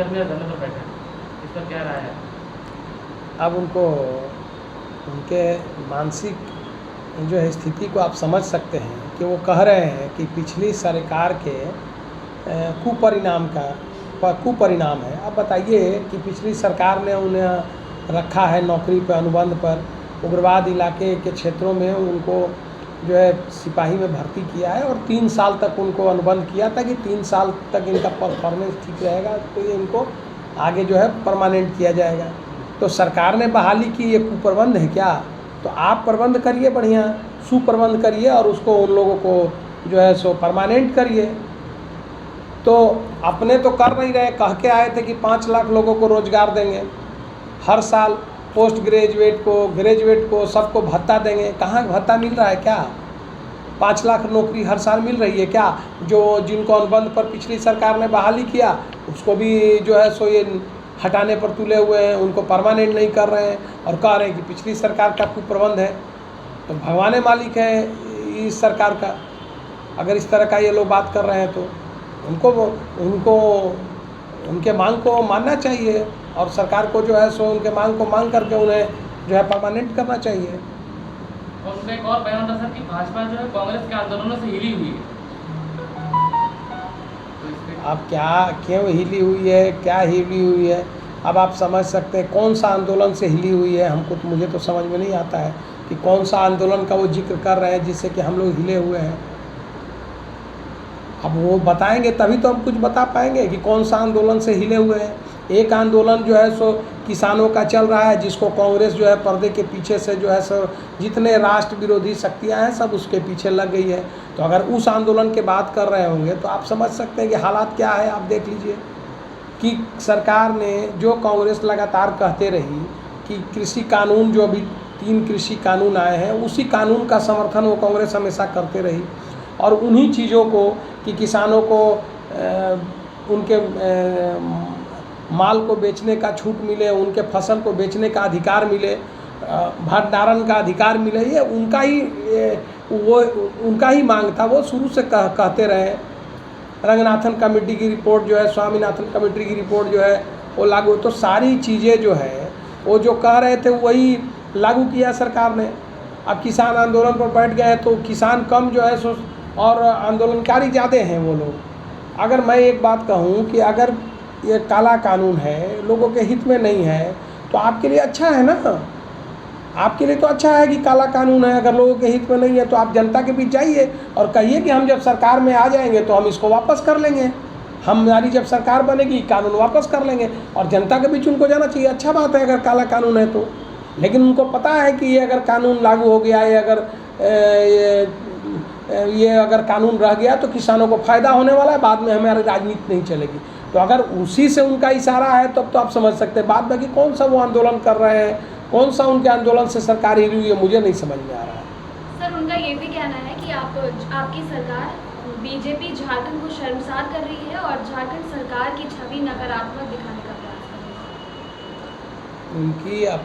पुलिसकर्मी धरने पर बैठे हैं, इस पर क्या राय है? अब उनको उनके मानसिक जो है स्थिति को आप समझ सकते हैं कि वो कह रहे हैं कि पिछली सरकार के कुपरिणाम है। अब बताइए कि पिछली सरकार ने उन्हें रखा है नौकरी पर, अनुबंध पर, उग्रवाद इलाके के क्षेत्रों में उनको जो है सिपाही में भर्ती किया है और 3 साल तक उनको अनुबंध किया था कि 3 साल तक इनका परफॉर्मेंस ठीक रहेगा तो ये इनको आगे जो है परमानेंट किया जाएगा। तो सरकार ने बहाली की, ये कुप्रबंध है क्या? तो आप प्रबंध करिए, बढ़िया सुप्रबंध करिए और उसको उन लोगों को जो है सो परमानेंट करिए। तो अपने तो कर नहीं रहे, कह के आए थे कि 5 लाख लोगों को रोज़गार देंगे हर साल, पोस्ट ग्रेजुएट को, ग्रेजुएट को, सबको भत्ता देंगे। कहाँ भत्ता मिल रहा है क्या? 5 लाख नौकरी हर साल मिल रही है क्या? जो जिनको अनुबंध पर पिछली सरकार ने बहाली किया उसको भी जो है सो ये हटाने पर तुले हुए हैं, उनको परमानेंट नहीं कर रहे हैं और कह रहे हैं कि पिछली सरकार का कुप्रबंध है। तो भगवान मालिक है इस सरकार का। अगर इस तरह का ये लोग बात कर रहे हैं तो उनको उनके मांग को मानना चाहिए और सरकार को जो है सो उनके मांग को मांग करके उन्हें जो है परमानेंट करना चाहिए। और उनका एक और बयान था सर कि भाजपा जो है कांग्रेस के आंदोलनों से हिली हुई है। अब क्यों हिली हुई है, क्या हिली हुई है? अब आप समझ सकते हैं कौन सा आंदोलन से हिली हुई है। मुझे तो समझ में नहीं आता है कि कौन सा आंदोलन का वो जिक्र कर रहे हैं जिससे कि हम लोग हिले हुए हैं। अब वो बताएंगे तभी तो हम कुछ बता पाएंगे कि कौन सा आंदोलन से हिले हुए हैं। एक आंदोलन जो है सो किसानों का चल रहा है जिसको कांग्रेस जो है पर्दे के पीछे से जो है सो जितने राष्ट्र विरोधी शक्तियां हैं सब उसके पीछे लग गई है। तो अगर उस आंदोलन के बात कर रहे होंगे तो आप समझ सकते हैं कि हालात क्या है। आप देख लीजिए कि सरकार ने जो कांग्रेस लगातार कहते रही कि कृषि कानून, जो अभी 3 कृषि कानून आए हैं, उसी कानून का समर्थन वो कांग्रेस हमेशा करते रही और उन्हीं चीज़ों को कि किसानों को उनके माल को बेचने का छूट मिले, उनके फसल को बेचने का अधिकार मिले, भंडारण का अधिकार मिले, ये उनका ही मांग था। वो शुरू से कहते रहे। रंगनाथन कमेटी की रिपोर्ट जो है, स्वामीनाथन कमेटी की रिपोर्ट जो है वो लागू, तो सारी चीज़ें जो है वो जो कह रहे थे वही लागू किया सरकार ने। अब किसान आंदोलन पर बैठ गए तो किसान कम जो है सो और आंदोलनकारी ज़्यादा हैं वो लोग। अगर मैं एक बात कहूँ कि अगर ये काला कानून है, लोगों के हित में नहीं है, तो आपके लिए अच्छा है ना। आपके लिए तो अच्छा है कि काला कानून है। अगर लोगों के हित में नहीं है तो आप जनता के बीच जाइए और कहिए कि हम जब सरकार में आ जाएंगे तो हम इसको वापस कर लेंगे, हमारी जब सरकार बनेगी कानून वापस कर लेंगे। और जनता के बीच उनको जाना चाहिए। अच्छा बात है अगर काला कानून है तो। लेकिन उनको पता है कि ये अगर कानून लागू हो गया, ये अगर कानून रह गया तो किसानों को फ़ायदा होने वाला है, बाद में हमारी राजनीति नहीं चलेगी। तो अगर उसी से उनका इशारा है तब तो आप समझ सकते हैं। बाद में कि कौन सा वो आंदोलन कर रहे हैं, कौन सा उनके आंदोलन से सरकार हिली हुई है, मुझे नहीं समझ में आ रहा है। सर, उनका ये भी कहना है कि आपकी सरकार बीजेपी झारखंड को शर्मसार कर रही है और झारखंड सरकार की छवि नकारात्मक दिखाने का प्रयास कर रही है।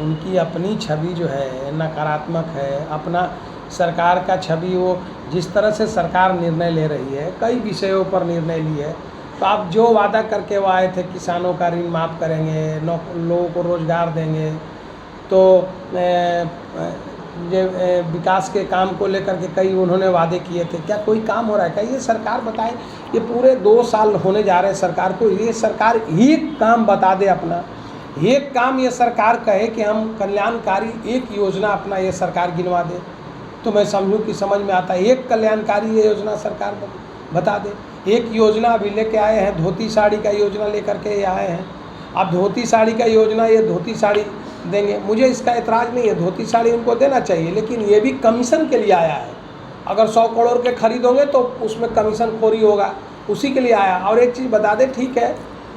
उनकी अपनी छवि जो है नकारात्मक है। अपना सरकार का छवि, वो जिस तरह से सरकार निर्णय ले रही है, कई विषयों पर निर्णय ली है। तो आप जो वादा करके वो आए थे, किसानों का ऋण माफ़ करेंगे, लोगों को रोज़गार देंगे, तो विकास के काम को लेकर के कई उन्होंने वादे किए थे, क्या कोई काम हो रहा है क्या? ये सरकार बताए। ये पूरे 2 साल होने जा रहे हैं सरकार को, ये सरकार एक काम बता दे अपना, एक काम ये सरकार कहे कि हम कल्याणकारी एक योजना अपना ये सरकार गिनवा दे तो मैं समझूं कि समझ में आता है। एक कल्याणकारी ये योजना सरकार बता दे। एक योजना अभी लेके आए हैं, धोती साड़ी का योजना लेकर के आए हैं। अब धोती साड़ी का योजना, ये धोती साड़ी देंगे, मुझे इसका एतराज़ नहीं है, धोती साड़ी उनको देना चाहिए, लेकिन ये भी कमीशन के लिए आया है। अगर 100 करोड़ के खरीदोगे तो उसमें कमीशन खोरी होगा, उसी के लिए आया। और एक चीज़ बता दें, ठीक है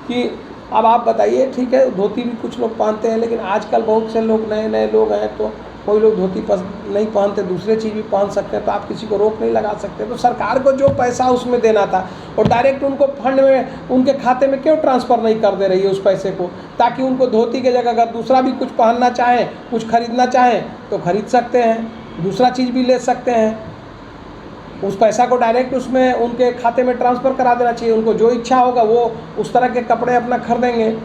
कि अब आप बताइए, ठीक है धोती भी कुछ लोग पहनते हैं, लेकिन आजकल बहुत से लोग नए लोग हैं तो कोई लोग धोती नहीं पहनते, दूसरे चीज़ भी पहन सकते हैं, तो आप किसी को रोक नहीं लगा सकते। तो सरकार को जो पैसा उसमें देना था और डायरेक्ट उनको फंड में, उनके खाते में क्यों ट्रांसफ़र नहीं कर दे रही है उस पैसे को, ताकि उनको धोती की जगह अगर दूसरा भी कुछ पहनना चाहें, कुछ खरीदना चाहें तो खरीद सकते हैं, दूसरा चीज़ भी ले सकते हैं। उस पैसा को डायरेक्ट उसमें उनके खाते में ट्रांसफ़र करा देना चाहिए। उनको जो इच्छा होगा वो उस तरह के कपड़े अपना खरीदेंगे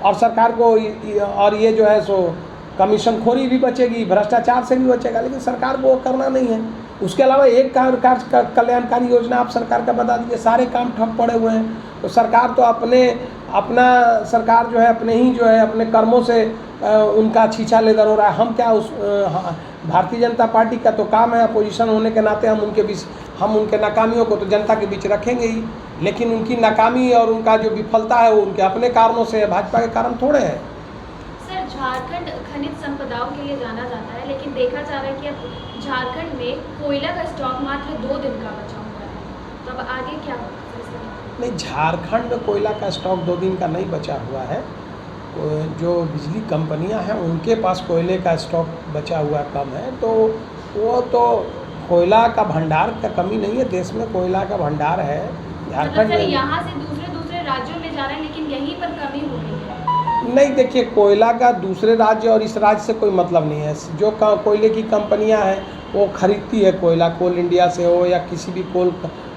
और सरकार को और ये जो है सो कमीशन खोरी भी बचेगी, भ्रष्टाचार से भी बचेगा। लेकिन सरकार को वो करना नहीं है। उसके अलावा एक कल्याणकारी योजना आप सरकार का बता दीजिए, सारे काम ठप पड़े हुए हैं। तो सरकार तो सरकार जो है अपने ही जो है अपने कर्मों से उनका छीछा लेदर हो रहा है। हम क्या भारतीय जनता पार्टी का तो काम है अपोजिशन होने के नाते हम उनके नाकामियों को तो जनता के बीच रखेंगे ही, लेकिन उनकी नाकामी और उनका जो विफलता है वो उनके अपने कारणों से है, भाजपा के कारण थोड़े है। सर, झारखंड खनिज संपदाओं के लिए जाना जाता है, लेकिन देखा जा रहा है कि अब झारखंड में कोयला का स्टॉक मात्र 2 दिन का बचा हुआ है, तो अब आगे क्या होगा? नहीं, झारखंड कोयला का स्टॉक 2 दिन का नहीं बचा हुआ है। जो बिजली कंपनियां हैं उनके पास कोयले का स्टॉक बचा हुआ कम है, तो वो तो कोयला का भंडार का कमी नहीं है, देश में कोयला का भंडार है। झारखंड सर, यहाँ से दूसरे राज्यों में जा रहे हैं, लेकिन यहीं पर कमी हो रही है। नहीं, देखिए, कोयला का दूसरे राज्य और इस राज्य से कोई मतलब नहीं है। जो कोयले की कंपनियां हैं वो खरीदती है कोयला, कोल इंडिया से हो या किसी भी कोल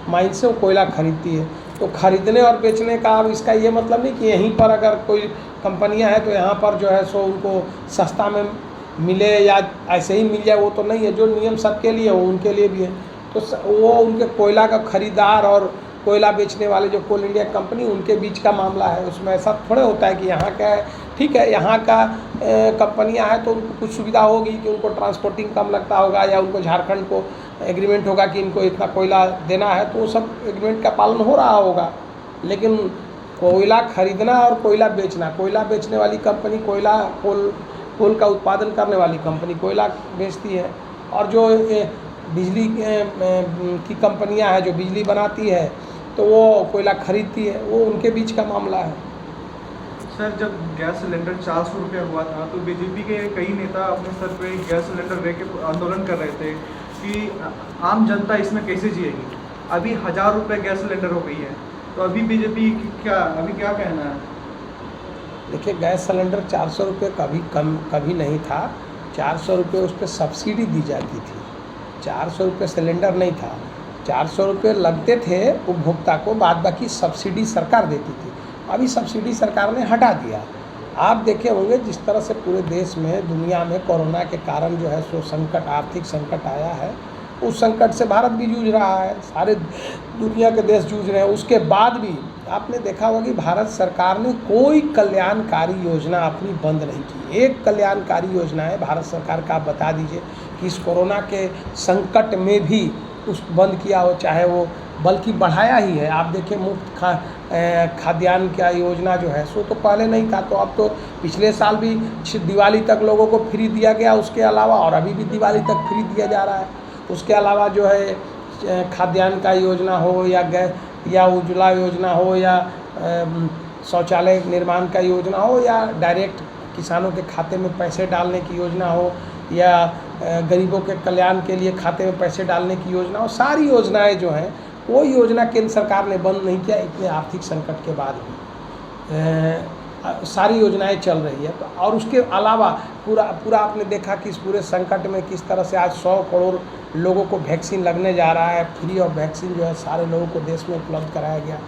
माइन से वो कोयला खरीदती है। तो खरीदने और बेचने का अब इसका ये मतलब नहीं कि यहीं पर अगर कोई कंपनियां हैं तो यहाँ पर जो है सो उनको सस्ता में मिले या ऐसे ही मिल जाए, वो तो नहीं है। जो नियम सबके लिए वो उनके लिए भी है। तो वो उनके कोयला का खरीदार और कोयला बेचने वाले जो कोल इंडिया कंपनी उनके बीच का मामला है। उसमें ऐसा थोड़े होता है कि यहाँ का ठीक है, यहाँ का कंपनियाँ हैं तो उनको कुछ सुविधा होगी कि उनको ट्रांसपोर्टिंग कम लगता होगा या उनको झारखंड को एग्रीमेंट होगा कि इनको इतना कोयला देना है, तो वो सब एग्रीमेंट का पालन हो रहा होगा। लेकिन कोयला खरीदना और कोयला बेचना, कोयला बेचने वाली कंपनी कोल का उत्पादन करने वाली कंपनी कोयला बेचती है, और जो बिजली की कंपनियां हैं जो बिजली बनाती है तो वो कोयला खरीदती है, वो उनके बीच का मामला है। सर, जब गैस सिलेंडर 400 रुपये हुआ था तो बीजेपी के कई नेता अपने स्तर पे गैस सिलेंडर लेके आंदोलन कर रहे थे कि आम जनता इसमें कैसे जिएगी। अभी 1000 रुपये गैस सिलेंडर हो गई है, तो अभी बीजेपी क्या कहना है? देखिए, गैस सिलेंडर 400 रुपये कभी नहीं था। 400 रुपये उस पर सब्सिडी दी जाती थी। 400 रुपये सिलेंडर नहीं था, 400 रुपये लगते थे उपभोक्ता को, बाद बाकी सब्सिडी सरकार देती थी। अभी सब्सिडी सरकार ने हटा दिया। आप देखे होंगे जिस तरह से पूरे देश में दुनिया में कोरोना के कारण जो है सो संकट, आर्थिक संकट आया है, उस संकट से भारत भी जूझ रहा है, सारे दुनिया के देश जूझ रहे हैं। उसके बाद भी आपने देखा होगा कि भारत सरकार ने कोई कल्याणकारी योजना अपनी बंद नहीं की। एक कल्याणकारी योजना है भारत सरकार का, आप बता दीजिए कि इस कोरोना के संकट में भी उस बंद किया हो, चाहे वो बल्कि बढ़ाया ही है। आप देखिए, मुफ्त खाद्यान्न का योजना जो है सो तो पहले नहीं था, तो अब तो पिछले साल भी दिवाली तक लोगों को फ्री दिया गया, उसके अलावा और अभी भी दिवाली तक फ्री दिया जा रहा है। उसके अलावा जो है खाद्यान्न का योजना हो या उज्ज्वला योजना हो या शौचालय निर्माण का योजना हो या डायरेक्ट किसानों के खाते में पैसे डालने की योजना हो या गरीबों के कल्याण के लिए खाते में पैसे डालने की योजना हो, सारी योजनाएं जो हैं कोई योजना केंद्र सरकार ने बंद नहीं किया। इतने आर्थिक संकट के बाद भी सारी योजनाएं चल रही है। तो और उसके अलावा पूरा आपने देखा कि इस पूरे संकट में किस तरह से आज 100 करोड़ लोगों को वैक्सीन लगने जा रहा है। फ्री ऑफ वैक्सीन जो है सारे लोगों को देश में उपलब्ध कराया गया।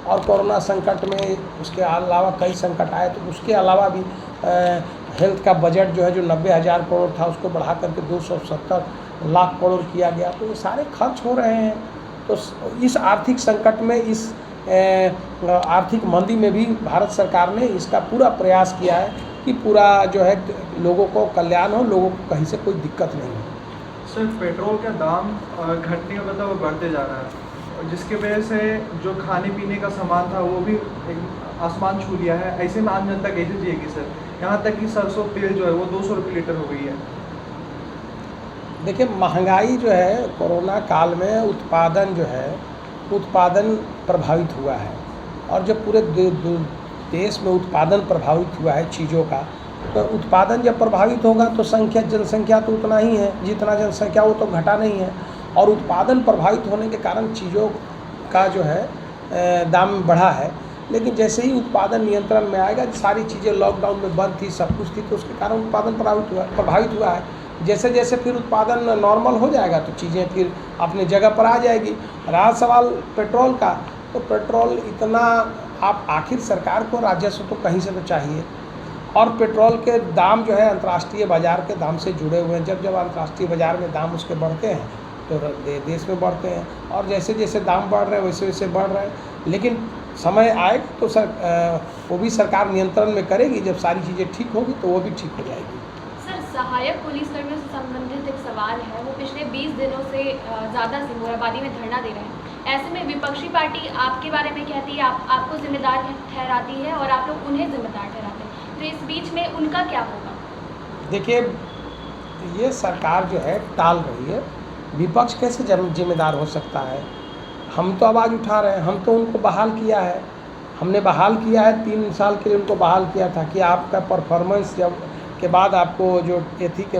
और कोरोना संकट में उसके अलावा कई संकट आए, तो उसके अलावा भी हेल्थ का बजट जो है जो 90,000 करोड़ था उसको बढ़ा करके 270 लाख करोड़ किया गया। तो ये सारे खर्च हो रहे हैं। तो इस आर्थिक संकट में, इस आर्थिक मंदी में भी भारत सरकार ने इसका पूरा प्रयास किया है कि पूरा जो है लोगों को कल्याण हो, लोगों को कहीं से कोई दिक्कत नहीं हो। सर, पेट्रोल का दाम घटने का मतलब वो बढ़ते जा रहा है, जिसकी वजह से जो खाने पीने का सामान था वो भी आसमान छू लिया है। ऐसे में आम जनता कैसे जिएगी सर? यहाँ तक कि सरसों तेल जो है वो 200 रुपये लीटर हो गई है। देखिए, महंगाई जो है कोरोना काल में उत्पादन प्रभावित हुआ है, और जब पूरे देश में उत्पादन प्रभावित हुआ है चीज़ों का, तो उत्पादन जब प्रभावित होगा तो जनसंख्या तो उतना ही है जितना जनसंख्या, वो तो घटा नहीं है। और उत्पादन प्रभावित होने के कारण चीज़ों का जो है दाम बढ़ा है। लेकिन जैसे ही उत्पादन नियंत्रण में आएगा, सारी चीज़ें लॉकडाउन में बंद थी, सब कुछ थी, तो उसके कारण उत्पादन प्रभावित हुआ है। जैसे जैसे फिर उत्पादन नॉर्मल हो जाएगा तो चीज़ें फिर अपने जगह पर आ जाएगी। रहा सवाल पेट्रोल का, तो पेट्रोल इतना आप आखिर सरकार को राजस्व तो कहीं से तो चाहिए, और पेट्रोल के दाम जो है अंतर्राष्ट्रीय बाज़ार के दाम से जुड़े हुए हैं। जब जब अंतर्राष्ट्रीय बाज़ार में दाम उसके बढ़ते हैं तो देश में बढ़ते हैं, और जैसे जैसे दाम बढ़ रहे हैं वैसे वैसे बढ़ रहे हैं। लेकिन समय आएगा तो वो भी सरकार नियंत्रण में करेगी। जब सारी चीज़ें ठीक होगी तो वो भी ठीक हो जाएगी। सर, सहायक पुलिसकर्मियों से संबंधित एक सवाल है। वो पिछले 20 दिनों से ज़्यादा से मोराबादी में धरना दे रहे हैं। ऐसे में विपक्षी पार्टी आपके बारे में कहती है, आपको जिम्मेदार ठहराती है और आप लोग उन्हें जिम्मेदार ठहराते हैं, तो इस बीच में उनका क्या होगा? देखिए, ये सरकार जो है टाल रही है, विपक्ष कैसे जिम्मेदार हो सकता है? हम तो आवाज़ उठा रहे हैं, हम तो उनको बहाल किया है, हमने बहाल किया है, 3 साल के लिए उनको बहाल किया था कि आपका परफॉर्मेंस जब के बाद आपको जो एथी के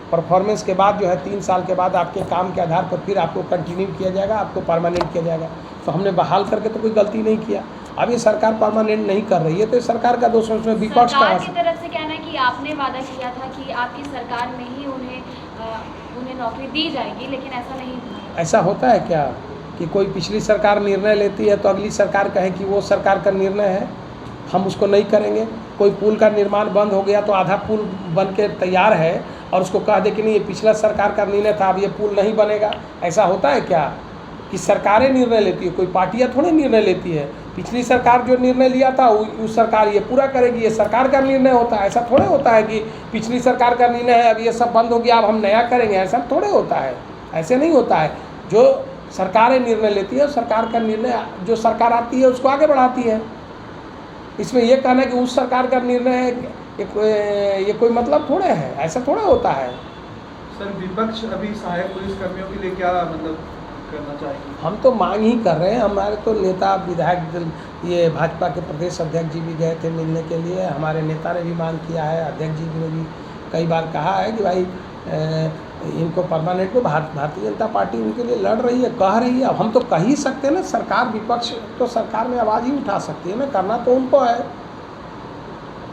परफॉर्मेंस के बाद जो है 3 साल के बाद आपके काम के आधार पर फिर आपको कंटिन्यू किया जाएगा, आपको परमानेंट किया जाएगा। तो हमने बहाल करके तो कोई गलती नहीं किया। अब ये सरकार परमानेंट नहीं कर रही है तो ये सरकार का दोष है, उसमें विपक्ष का सरकार की तरफ से कहना है कि आपने वादा किया था कि आपकी सरकार में ही उन्हें नौकरी दी जाएगी, लेकिन ऐसा नहीं हुआ। ऐसा होता है क्या कि कोई पिछली सरकार निर्णय लेती है तो अगली सरकार कहे कि वो सरकार का निर्णय है, हम उसको नहीं करेंगे? कोई पुल का निर्माण बंद हो गया तो आधा पुल बन के तैयार है और उसको कह दे कि नहीं ये पिछला सरकार का निर्णय था, अब ये पुल नहीं बनेगा? ऐसा होता है क्या कि सरकारें निर्णय लेती है? कोई पार्टियाँ थोड़े निर्णय लेती है। पिछली सरकार जो निर्णय लिया था उस सरकार ये पूरा करेगी, ये सरकार का निर्णय होता है। ऐसा थोड़े होता है कि पिछली सरकार का निर्णय है, अब ये सब बंद हो गया, अब हम नया करेंगे, ऐसा थोड़े होता है। ऐसे नहीं होता है। जो सरकारें निर्णय लेती है, सरकार का निर्णय जो सरकार आती है उसको आगे बढ़ाती है। इसमें यह कहना है कि उस सरकार का निर्णय है, ये कोई मतलब थोड़े है, ऐसा थोड़े होता है। सर, विपक्ष अभी सहायक पुलिसकर्मियों के लिए क्या मतलब करना चाहिए? हम तो मांग ही कर रहे हैं। हमारे तो नेता विधायक ये भाजपा के प्रदेश अध्यक्ष जी भी गए थे मिलने के लिए, हमारे नेता ने भी मांग किया है, अध्यक्ष जी ने भी कई बार कहा है कि भाई इनको परमानेंट को भारतीय जनता पार्टी उनके लिए लड़ रही है, कह रही है। अब हम तो कह ही सकते हैं ना, सरकार विपक्ष तो सरकार में आवाज़ ही उठा सकती है ना, करना तो उनको है।